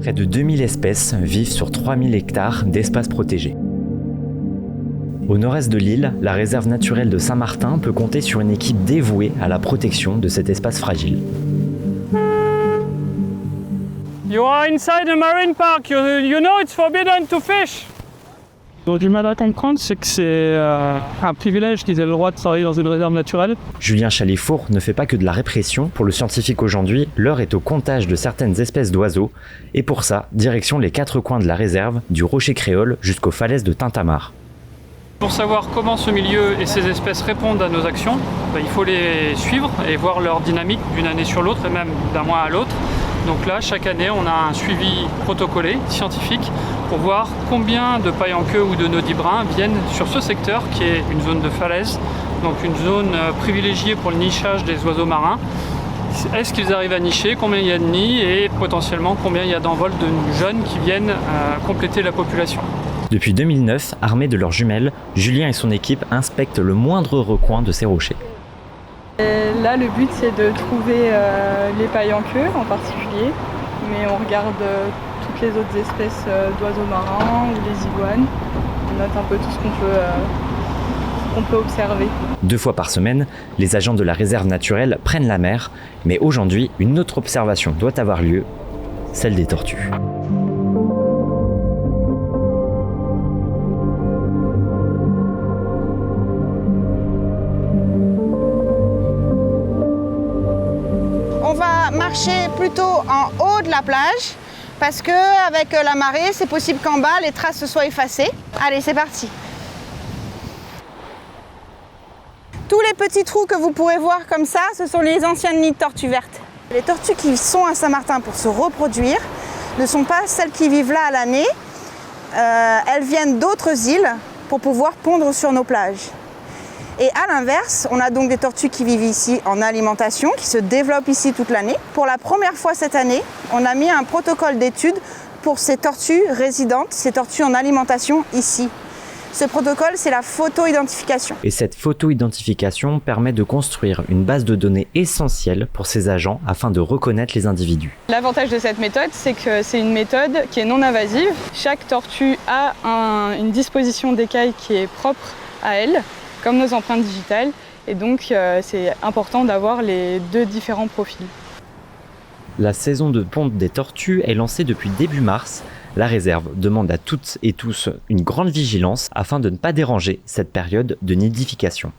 Près de 2000 espèces vivent sur 3000 hectares d'espaces protégés. Au nord-est de l'île, la réserve naturelle de Saint-Martin peut compter sur une équipe dévouée à la protection de cet espace fragile. You are inside a marine park, you know it's forbidden to fish. Ce que j'ai du mal à comprendre, c'est que c'est un privilège qu'ils aient le droit de travailler dans une réserve naturelle. Julien Chalifour ne fait pas que de la répression. Pour le scientifique aujourd'hui, l'heure est au comptage de certaines espèces d'oiseaux. Et pour ça, direction les 4 coins de la réserve, du Rocher Créole jusqu'aux falaises de Tintamarre. Pour savoir comment ce milieu et ces espèces répondent à nos actions, il faut les suivre et voir leur dynamique d'une année sur l'autre et même d'un mois à l'autre. Donc là, chaque année, on a un suivi protocolé, scientifique, pour voir combien de pailles-en-queue ou de nodibrins viennent sur ce secteur qui est une zone de falaise, donc une zone privilégiée pour le nichage des oiseaux marins. Est-ce qu'ils arrivent à nicher, combien il y a de nids et potentiellement combien il y a d'envols de jeunes qui viennent compléter la population. Depuis 2009, armés de leurs jumelles, Julien et son équipe inspectent le moindre recoin de ces rochers. Et là, le but, c'est de trouver les pailles-en-queue en particulier, mais on regarde toutes les autres espèces d'oiseaux marins ou les iguanes. On note un peu tout ce qu'on peut observer. 2 fois par semaine, les agents de la réserve naturelle prennent la mer, mais aujourd'hui, une autre observation doit avoir lieu, celle des tortues. On va marcher plutôt en haut de la plage parce que avec la marée, c'est possible qu'en bas, les traces soient effacées. Allez, c'est parti. Tous les petits trous que vous pourrez voir comme ça, ce sont les anciennes nids de tortues vertes. Les tortues qui sont à Saint-Martin pour se reproduire ne sont pas celles qui vivent là à l'année. Elles viennent d'autres îles pour pouvoir pondre sur nos plages. Et à l'inverse, on a donc des tortues qui vivent ici en alimentation, qui se développent ici toute l'année. Pour la première fois cette année, on a mis un protocole d'étude pour ces tortues résidentes, ces tortues en alimentation ici. Ce protocole, c'est la photo-identification. Et cette photo-identification permet de construire une base de données essentielle pour ces agents afin de reconnaître les individus. L'avantage de cette méthode, c'est que c'est une méthode qui est non invasive. Chaque tortue a une disposition d'écaille qui est propre à elle, comme nos empreintes digitales, et donc c'est important d'avoir les 2 différents profils. La saison de ponte des tortues est lancée depuis début mars. La réserve demande à toutes et tous une grande vigilance afin de ne pas déranger cette période de nidification.